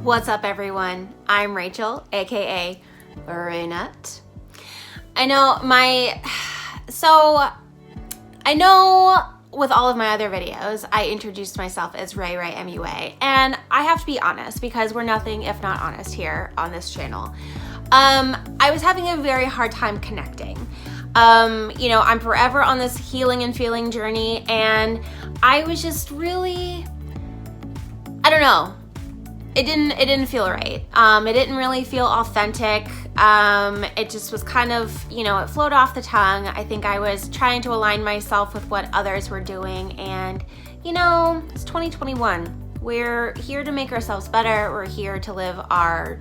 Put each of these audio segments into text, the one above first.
What's up, everyone? I'm Rachel, aka Raynut. I know with all of my other videos, I introduced myself as Ray MUA, and I have to be honest because we're nothing if not honest here on this channel. I was having a very hard time connecting. I'm forever on this healing and feeling journey, and I was just really, I don't know. It didn't feel right. It didn't really feel authentic. It just was kind of, it flowed off the tongue. I think I was trying to align myself with what others were doing, and it's 2021. We're here to make ourselves better. We're here to live our,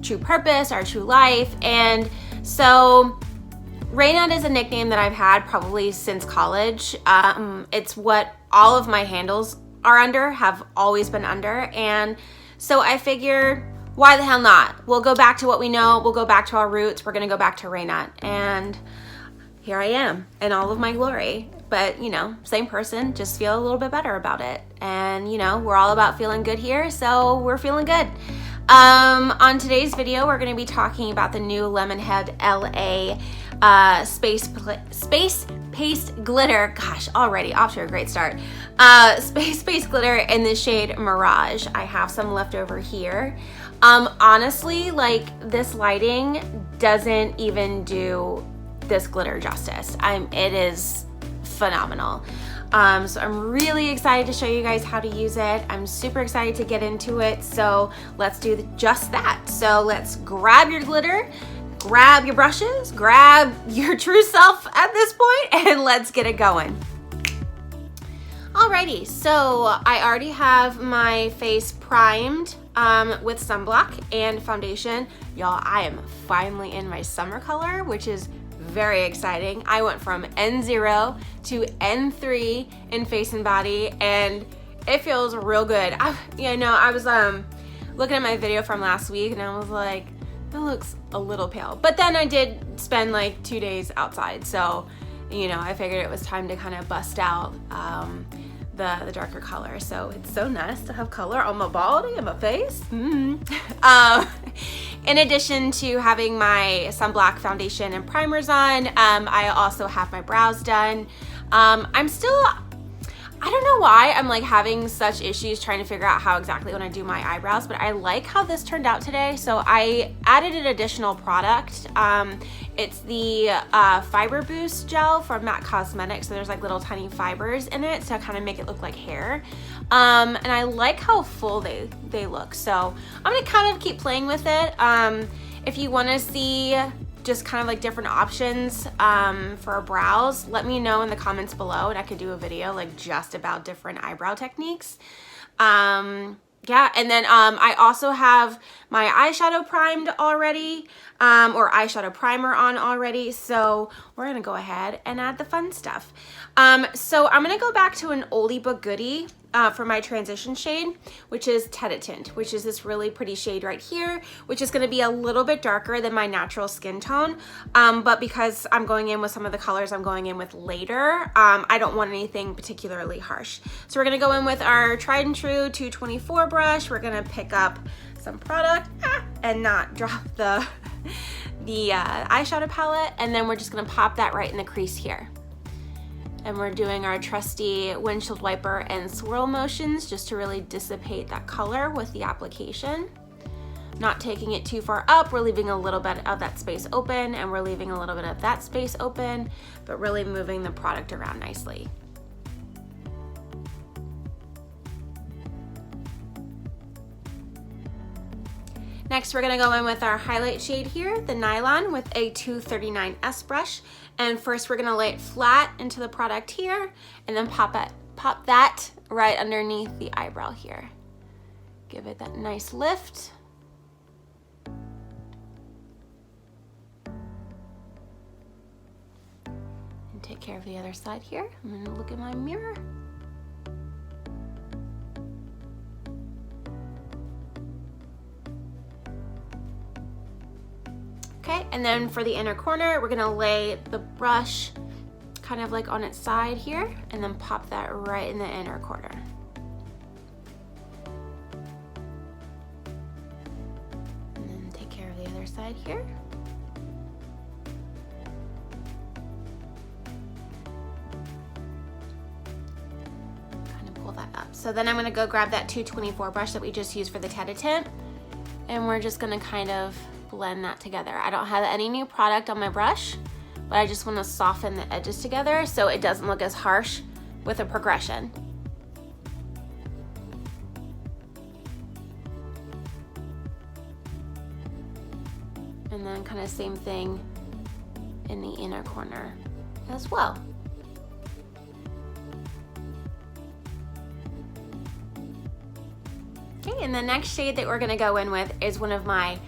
true purpose, our true life. And so Raynut is a nickname that I've had probably since college. It's what all of my handles are under, have always been under, and so I figured, why the hell not? We'll go back to what we know, we'll go back to our roots, we're gonna go back to Raynut, and here I am in all of my glory. But same person, just feel a little bit better about it. And we're all about feeling good here, so we're feeling good. On today's video, we're gonna be talking about the new LEMONHEAD.LA Spacepaste glitter. Gosh, already off to a great start. Spacepaste glitter in the shade Mirage. I have some left over here. Honestly, this lighting doesn't even do this glitter justice. It is phenomenal. So I'm really excited to show you guys how to use it. I'm super excited to get into it. So let's do just that. So let's grab your glitter, grab your brushes, grab your true self at this point, and let's get it going. Alrighty, so I already have my face primed with sunblock and foundation. Y'all, I am finally in my summer color, which is very exciting. I went from N0 to N3 in face and body, and it feels real good. I was looking at my video from last week, and I was like, that looks a little pale. But then I did spend 2 days outside, so I figured it was time to kind of bust out the darker color. So it's so nice to have color on my body and my face. In addition to having my sunblock foundation and primers on, I also have my brows done. I don't know why I'm having such issues trying to figure out how exactly when I do my eyebrows, but I like how this turned out today. So I added an additional product. It's the Fibre Boost gel from MAC Cosmetics. So there's little tiny fibers in it to kind of make it look like hair. And I like how full they look. So I'm gonna kind of keep playing with it. If you wanna see just kind of different options for brows, let me know in the comments below, and I could do a video just about different eyebrow techniques. Yeah, and then I also have my eyeshadow primed already, or eyeshadow primer on already, so we're gonna go ahead and add the fun stuff. So I'm gonna go back to an oldie but goodie for my transition shade, which is Tete-A-Tint, which is this really pretty shade right here, which is gonna be a little bit darker than my natural skin tone, but because I'm going in with some of the colors I'm going in with later, I don't want anything particularly harsh. So we're gonna go in with our tried and true 224 brush. We're gonna pick up some product and not drop the eyeshadow palette, and then we're just gonna pop that right in the crease here. And we're doing our trusty windshield wiper and swirl motions just to really dissipate that color with the application. Not taking it too far up, we're leaving a little bit of that space open, and we're leaving a little bit of that space open, but really moving the product around nicely. Next, we're gonna go in with our highlight shade here, the Nylon, with a 239S brush. And first we're gonna lay it flat into the product here, and then pop that right underneath the eyebrow here. Give it that nice lift. And take care of the other side here. I'm gonna look in my mirror. Okay, and then for the inner corner, we're gonna lay the brush kind of on its side here, and then pop that right in the inner corner. side here. Kind of pull that up. So then I'm gonna go grab that 224 brush that we just used for the Tete-A-Tint, and we're just gonna kind of blend that together. I don't have any new product on my brush, but I just wanna soften the edges together so it doesn't look as harsh with a progression. And then kind of same thing in the inner corner as well. Okay, and the next shade that we're gonna go in with is one of my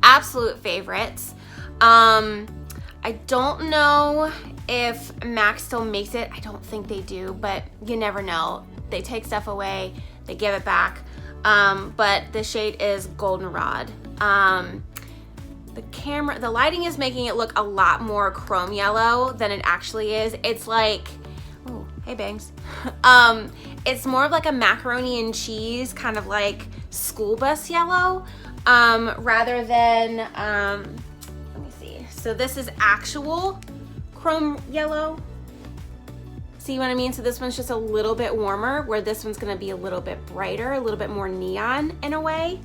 absolute favorites. I don't know if MAC still makes it. I don't think they do, but you never know. They take stuff away, they give it back. But the shade is Goldenrod. The lighting is making it look a lot more chrome yellow than it actually is. It's like, oh, hey bangs. It's more of like a macaroni and cheese, kind of like school bus yellow, rather than, let me see. So this is actual chrome yellow. See what I mean? So this one's just a little bit warmer, where this one's gonna be a little bit brighter, a little bit more neon in a way.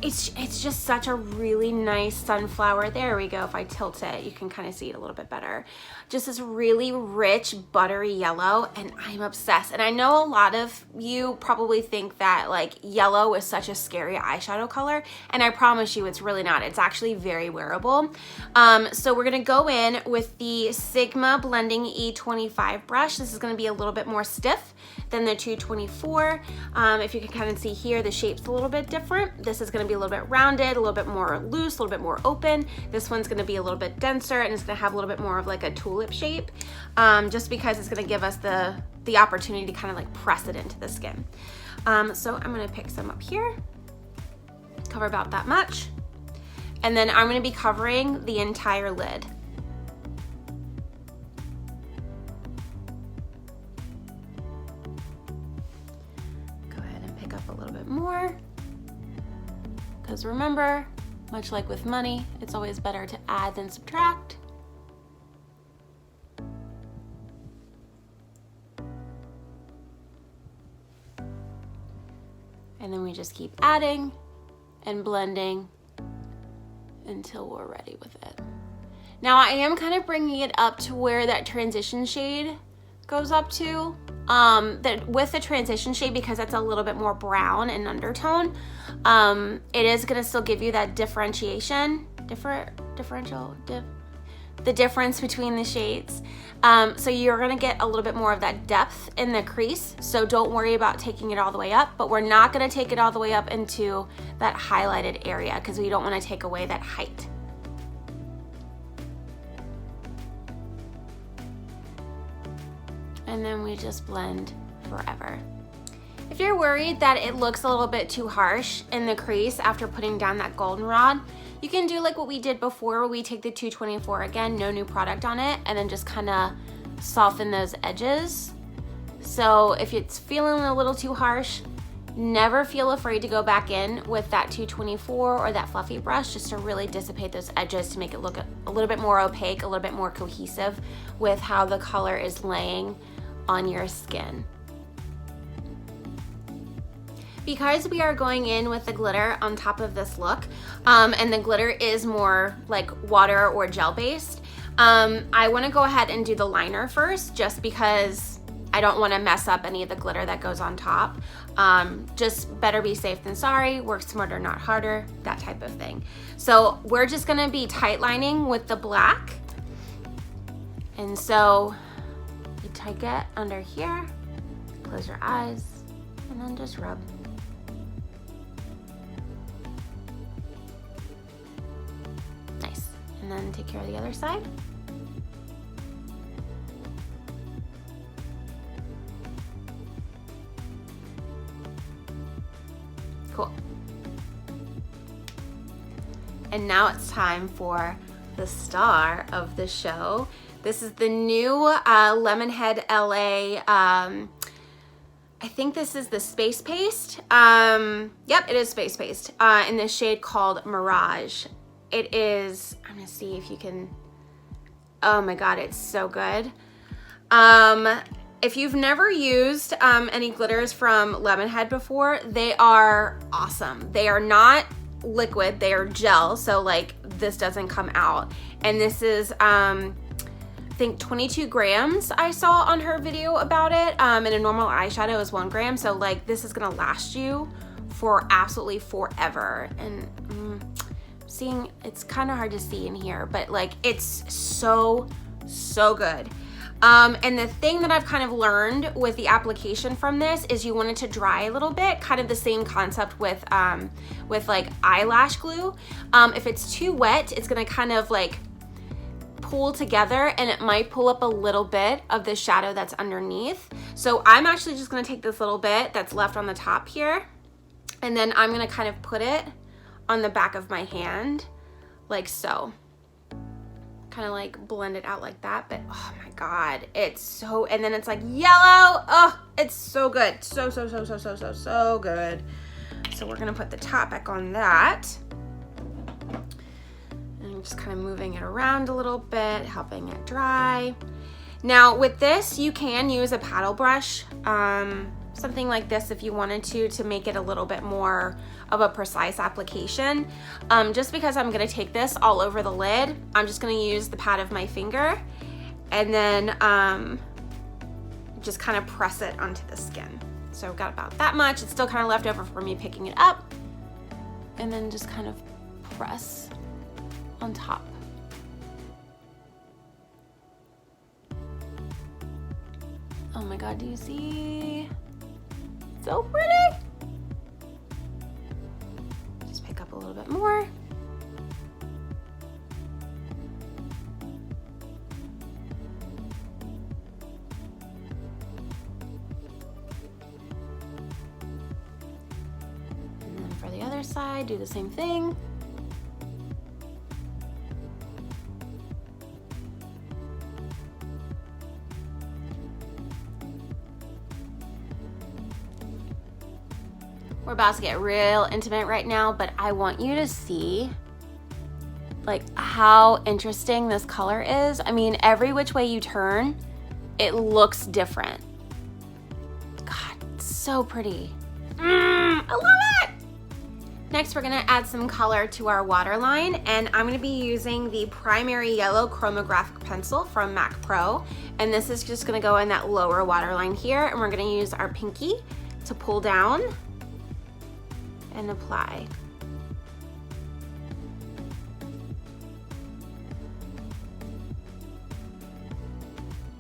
It's just such a really nice sunflower. There we go. If I tilt it, you can kind of see it a little bit better. Just this really rich, buttery yellow, and I'm obsessed. And I know a lot of you probably think that like yellow is such a scary eyeshadow color, and I promise you it's really not. It's actually very wearable. So we're gonna go in with the Sigma Blending E25 brush. This is gonna be a little bit more stiff than the 224. If you can kind of see here, the shape's a little bit different. This is gonna be a little bit rounded, a little bit more loose, a little bit more open. This one's gonna be a little bit denser, and it's gonna have a little bit more of like a tulip shape, just because it's gonna give us the opportunity to kind of like press it into the skin. So I'm gonna pick some up here, cover about that much, and then I'm gonna be covering the entire lid. Go ahead and pick up a little bit more. Because remember, much like with money, it's always better to add than subtract. And then we just keep adding and blending until we're ready with it. Now I am kind of bringing it up to where that transition shade goes up to. With the transition shade, because that's a little bit more brown in undertone, it is gonna still give you that differentiation, the difference between the shades. So you're gonna get a little bit more of that depth in the crease, so don't worry about taking it all the way up, but we're not gonna take it all the way up into that highlighted area because we don't wanna take away that height. And then we just blend forever. If you're worried that it looks a little bit too harsh in the crease after putting down that goldenrod, you can do like what we did before, where we take the 224, again, no new product on it, and then just kind of soften those edges. So if it's feeling a little too harsh, never feel afraid to go back in with that 224 or that fluffy brush, just to really dissipate those edges to make it look a little bit more opaque, a little bit more cohesive with how the color is laying on your skin. Because we are going in with the glitter on top of this look, and the glitter is more like water or gel based, I wanna go ahead and do the liner first, just because I don't wanna mess up any of the glitter that goes on top. Just better be safe than sorry, work smarter, not harder, that type of thing. So we're just gonna be tight lining with the black. And so you take it under here, close your eyes, and then just rub. Nice. And then take care of the other side. Cool. And now it's time for the star of the show. This is the new LEMONHEAD.LA I think this is the Spacepaste. Yep, it is Spacepaste in this shade called Mirage. It is, I'm gonna see if you can, oh my God, it's so good. If you've never used any glitters from Lemonhead before, they are awesome. They are not liquid, they are gel, so like this doesn't come out. And this is, I think 22 grams I saw on her video about it, and a normal eyeshadow is 1 gram, so like this is gonna last you for absolutely forever. And seeing, it's kind of hard to see in here, but like it's so good. And the thing that I've kind of learned with the application from this is you want it to dry a little bit, kind of the same concept with like eyelash glue. If it's too wet, it's gonna kind of like pull together and it might pull up a little bit of the shadow that's underneath. So I'm actually just gonna take this little bit that's left on the top here, and then I'm gonna kind of put it on the back of my hand, like so. Kind of like blend it out like that, but oh my God, it's so, and then it's like yellow. Oh, it's so good. So good. So we're gonna put the top back on that. And I'm just kind of moving it around a little bit, helping it dry. Now with this, you can use a paddle brush, something like this if you wanted to make it a little bit more of a precise application. Just because I'm gonna take this all over the lid, I'm just gonna use the pad of my finger and then just kind of press it onto the skin. So I've got about that much. It's still kind of left over for me picking it up, and then just kind of press on top. Oh my God, do you see? So pretty. Just pick up a little bit more. And then for the other side, do the same thing. We're about to get real intimate right now, but I want you to see like how interesting this color is. I mean, every which way you turn, it looks different. God, it's so pretty. I love it. Next, we're gonna add some color to our waterline, and I'm gonna be using the primary yellow Chromographic pencil from Mac Pro. And this is just gonna go in that lower waterline here, and we're gonna use our pinky to pull down and apply.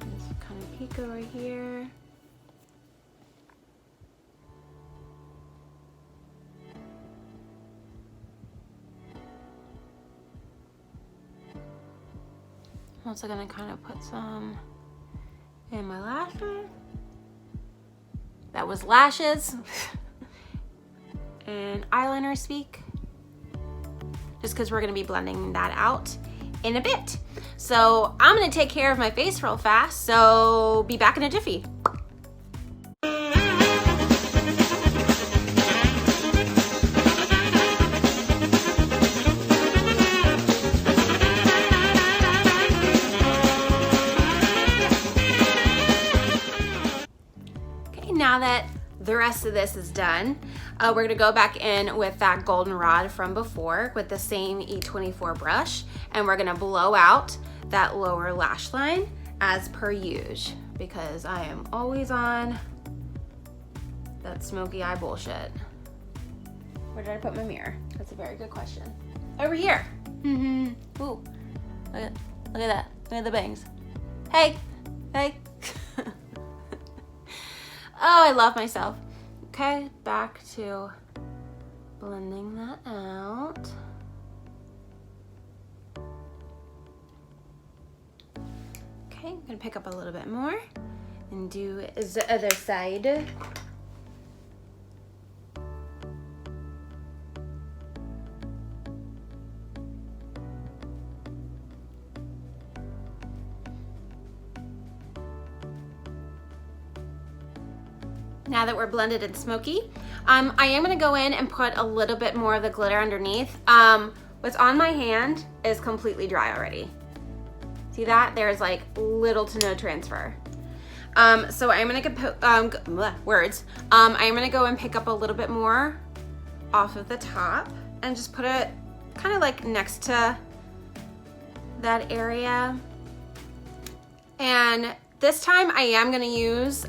Just kind of peek over here. I'm also gonna kind of put some in my lashes. That was lashes. And eyeliner speak, just because we're gonna be blending that out in a bit. So I'm gonna take care of my face real fast, so be back in a jiffy. Okay, now that the rest of this is done, we're gonna go back in with that Goldenrod from before with the same E24 brush, and we're gonna blow out that lower lash line as per usual, because I am always on that smoky eye bullshit. Where did I put my mirror? That's a very good question. Over here. Ooh, look at that. Look at the bangs. Hey. Oh, I love myself. Okay, back to blending that out. Okay, I'm gonna pick up a little bit more and do the other side. Now that we're blended and smoky, I am gonna go in and put a little bit more of the glitter underneath. What's on my hand is completely dry already. See that? There's like little to no transfer. So I'm gonna go, I'm gonna go and pick up a little bit more off of the top and just put it kind of like next to that area. And this time I am gonna use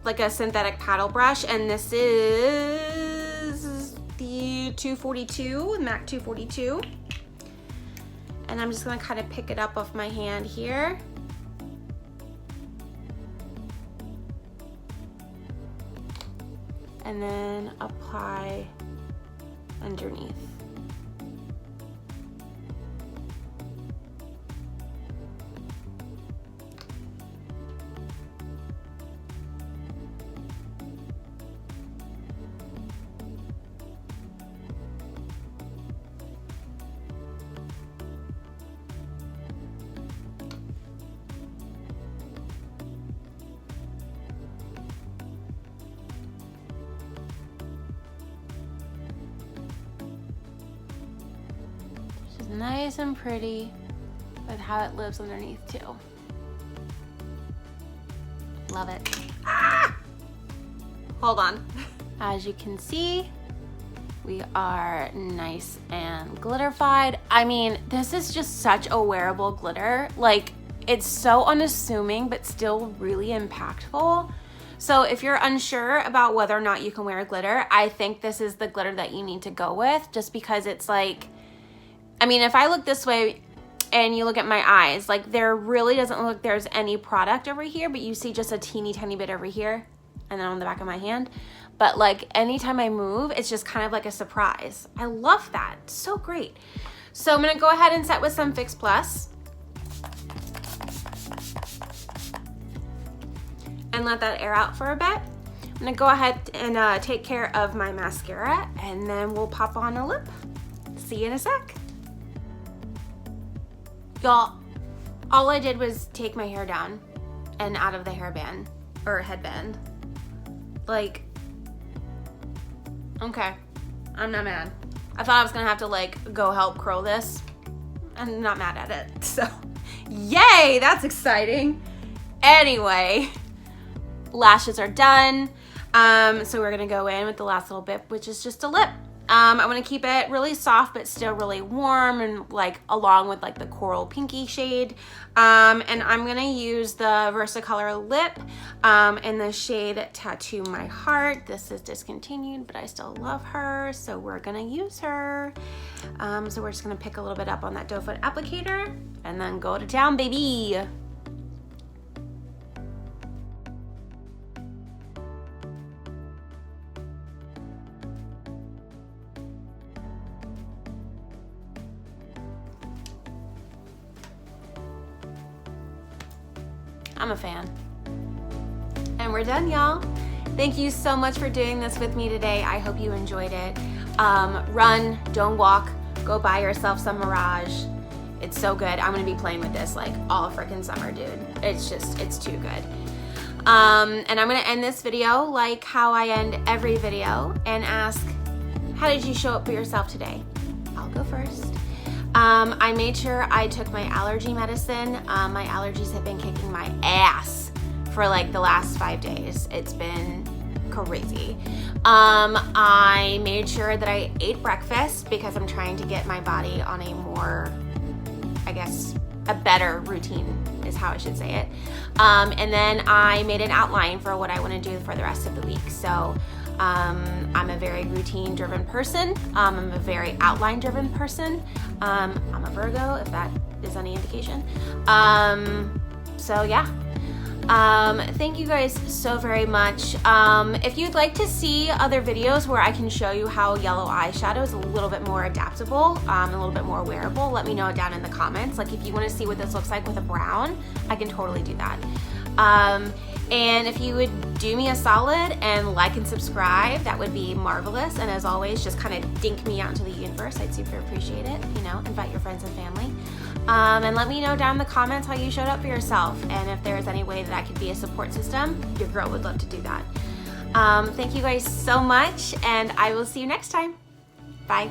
like a synthetic paddle brush, and this is the 242, MAC 242. And I'm just gonna kind of pick it up off my hand here. And then apply underneath. Nice and pretty with how it lives underneath too. Love it. Ah! Hold on. As you can see, we are nice and glitterified. I mean, this is just such a wearable glitter. Like, it's so unassuming but still really impactful. So if you're unsure about whether or not you can wear glitter, I think this is the glitter that you need to go with, just because it's like, I mean, if I look this way and you look at my eyes, like there really doesn't look like there's any product over here, but you see just a teeny tiny bit over here and then on the back of my hand. But like anytime I move, it's just kind of like a surprise. I love that, so great. So I'm gonna go ahead and set with some Fix Plus and let that air out for a bit. I'm gonna go ahead and take care of my mascara, and then we'll pop on a lip. See you in a sec. Y'all, all I did was take my hair down and out of the hairband or headband. Like, okay, I'm not mad. I thought I was gonna have to like go help curl this. I'm not mad at it, so yay, that's exciting. Anyway, lashes are done. So we're gonna go in with the last little bit, which is just a lip. I want to keep it really soft but still really warm, and like along with like the coral pinky shade. And I'm gonna use the Veriscolor lip in the shade Tattoo My Heart. This is discontinued, but I still love her, so we're gonna use her. So we're just gonna pick a little bit up on that doe foot applicator and then go to town, baby. I'm a fan. And we're done, y'all. Thank you so much for doing this with me today. I hope you enjoyed it. Run, don't walk, go buy yourself some Mirage. It's so good. I'm gonna be playing with this like all freaking summer, dude. It's too good. And I'm gonna end this video like how I end every video and ask, how did you show up for yourself today? I'll go first. I made sure I took my allergy medicine. My allergies have been kicking my ass for like the last 5 days. It's been crazy. I made sure that I ate breakfast because I'm trying to get my body on a more, I guess, a better routine is how I should say it. And then I made an outline for what I want to do for the rest of the week. So I'm a very routine driven person. I'm a very outline driven person. I'm a Virgo, if that is any indication. So yeah. Thank you guys so very much. If you'd like to see other videos where I can show you how yellow eyeshadow is a little bit more adaptable, a little bit more wearable, let me know down in the comments. Like if you want to see what this looks like with a brown, I can totally do that. And if you would do me a solid and like and subscribe, that would be marvelous. And as always, just kind of dink me out into the universe. I'd super appreciate it. You know, invite your friends and family. And let me know down in the comments how you showed up for yourself. And if there's any way that I could be a support system, your girl would love to do that. Thank you guys so much, and I will see you next time. Bye.